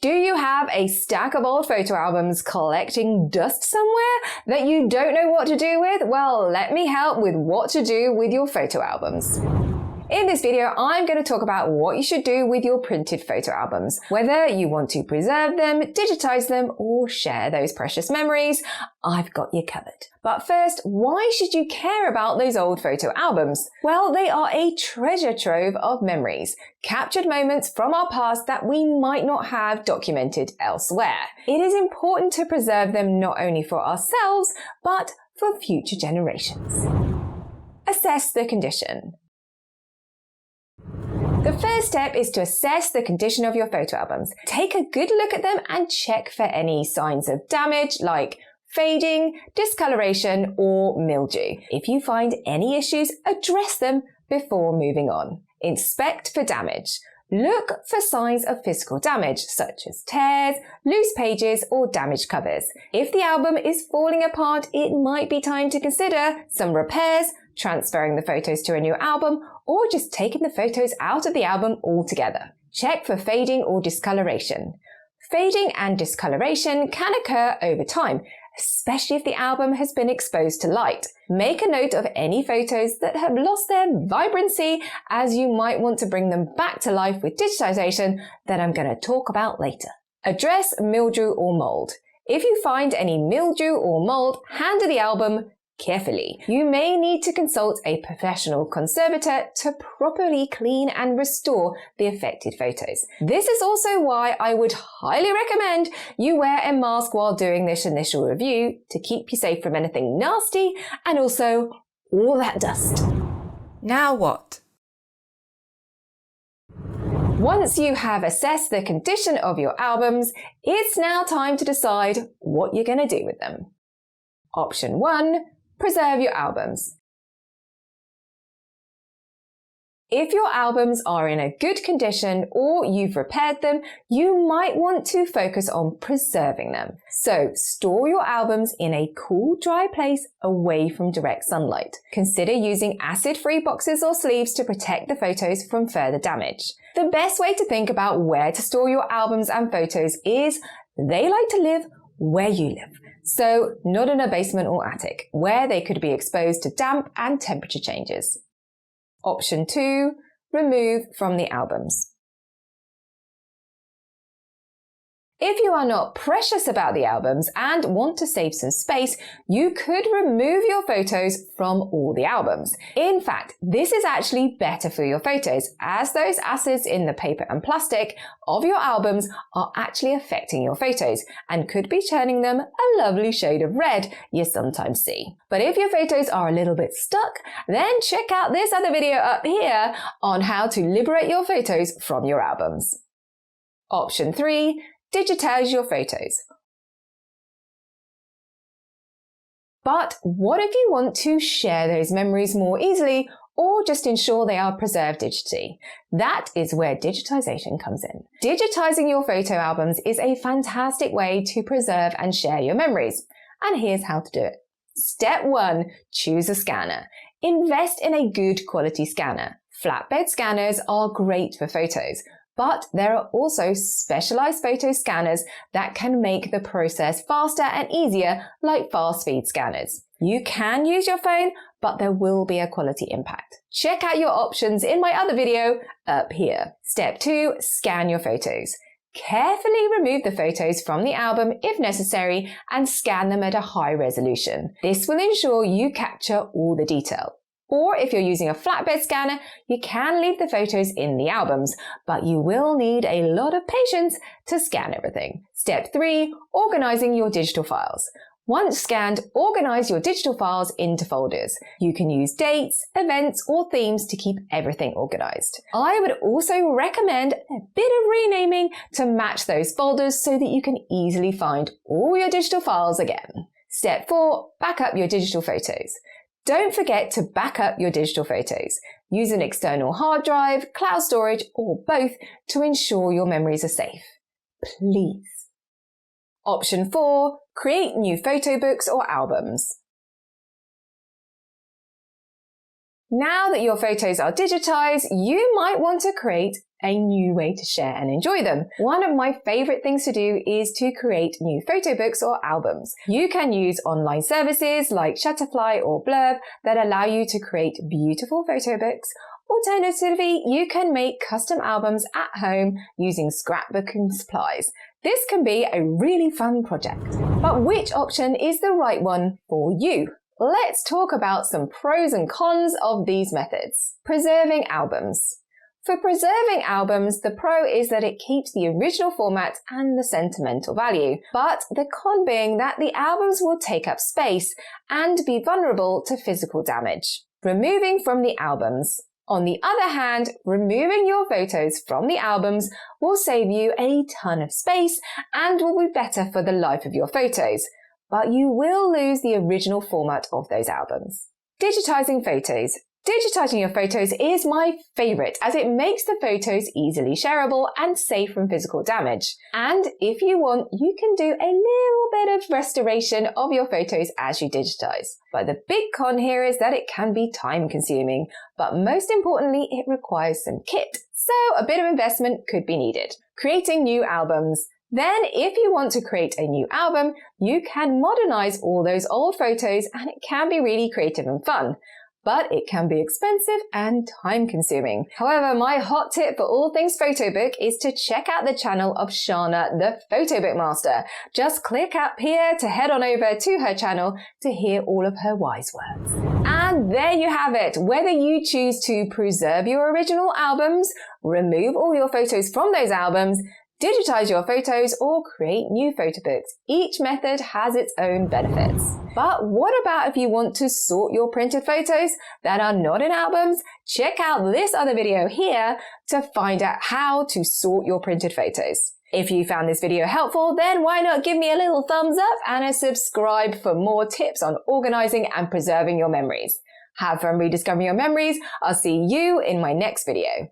Do you have a stack of old photo albums collecting dust somewhere that you don't know what to do with? Well, let me help with what to do with your photo albums. In this video, I'm going to talk about what you should do with your printed photo albums. Whether you want to preserve them, digitize them, or share those precious memories, I've got you covered. But first, why should you care about those old photo albums? Well, they are a treasure trove of memories, captured moments from our past that we might not have documented elsewhere. It is important to preserve them not only for ourselves, but for future generations. Assess the condition. The first step is to assess the condition of your photo albums. Take a good look at them and check for any signs of damage like fading, discoloration, or mildew. If you find any issues, address them before moving on. Inspect for damage. Look for signs of physical damage, such as tears, loose pages, or damaged covers. If the album is falling apart, it might be time to consider some repairs, transferring the photos to a new album, or just taking the photos out of the album altogether. Check for fading or discoloration. Fading and discoloration can occur over time, especially if the album has been exposed to light. Make a note of any photos that have lost their vibrancy, as you might want to bring them back to life with digitization that I'm going to talk about later. Address mildew or mold. If you find any mildew or mold, handle the album carefully. You may need to consult a professional conservator to properly clean and restore the affected photos. This is also why I would highly recommend you wear a mask while doing this initial review to keep you safe from anything nasty and also all that dust. Now what? Once you have assessed the condition of your albums, it's now time to decide what you're going to do with them. Option 1. Preserve your albums. If your albums are in a good condition or you've repaired them, you might want to focus on preserving them. So store your albums in a cool, dry place away from direct sunlight. Consider using acid-free boxes or sleeves to protect the photos from further damage. The best way to think about where to store your albums and photos is they like to live where you live. So not in a basement or attic, where they could be exposed to damp and temperature changes. Option 2, remove from the albums. If you are not precious about the albums and want to save some space, you could remove your photos from all the albums. In fact, this is actually better for your photos, as those acids in the paper and plastic of your albums are actually affecting your photos and could be turning them a lovely shade of red you sometimes see. But if your photos are a little bit stuck, then check out this other video up here on how to liberate your photos from your albums. Option 3. Digitize your photos. But what if you want to share those memories more easily or just ensure they are preserved digitally? That is where digitization comes in. Digitizing your photo albums is a fantastic way to preserve and share your memories. And here's how to do it. Step 1. Choose a scanner. Invest in a good quality scanner. Flatbed scanners are great for photos, but there are also specialized photo scanners that can make the process faster and easier, like fast feed scanners. You can use your phone, but there will be a quality impact. Check out your options in my other video up here. Step 2, scan your photos. Carefully remove the photos from the album if necessary and scan them at a high resolution. This will ensure you capture all the detail. Or if you're using a flatbed scanner, you can leave the photos in the albums, but you will need a lot of patience to scan everything. Step 3, organizing your digital files. Once scanned, organize your digital files into folders. You can use dates, events, or themes to keep everything organized. I would also recommend a bit of renaming to match those folders so that you can easily find all your digital files again. Step 4, back up your digital photos. Don't forget to back up your digital photos. Use an external hard drive, cloud storage, or both to ensure your memories are safe. Please. Option 4, create new photo books or albums. Now that your photos are digitized, you might want to create a new way to share and enjoy them. One of my favorite things to do is to create new photo books or albums. You can use online services like Shutterfly or Blurb that allow you to create beautiful photo books. Alternatively, you can make custom albums at home using scrapbooking supplies. This can be a really fun project. But which option is the right one for you? Let's talk about some pros and cons of these methods. Preserving albums. For preserving albums, the pro is that it keeps the original format and the sentimental value, but the con being that the albums will take up space and be vulnerable to physical damage. Removing from the albums. On the other hand, removing your photos from the albums will save you a ton of space and will be better for the life of your photos, but you will lose the original format of those albums. Digitizing photos. Digitizing your photos is my favorite as it makes the photos easily shareable and safe from physical damage. And if you want, you can do a little bit of restoration of your photos as you digitize. But the big con here is that it can be time consuming, but most importantly, it requires some kit. So a bit of investment could be needed. Creating new albums. Then, if you want to create a new album, you can modernize all those old photos and it can be really creative and fun. But it can be expensive and time-consuming. However, my hot tip for all things photo book is to check out the channel of Shana, the Photo Book Master. Just click up here to head on over to her channel to hear all of her wise words. And there you have it. Whether you choose to preserve your original albums, remove all your photos from those albums, digitize your photos, or create new photo books. Each method has its own benefits. But what about if you want to sort your printed photos that are not in albums? Check out this other video here to find out how to sort your printed photos. If you found this video helpful, then why not give me a little thumbs up and a subscribe for more tips on organizing and preserving your memories. Have fun rediscovering your memories. I'll see you in my next video.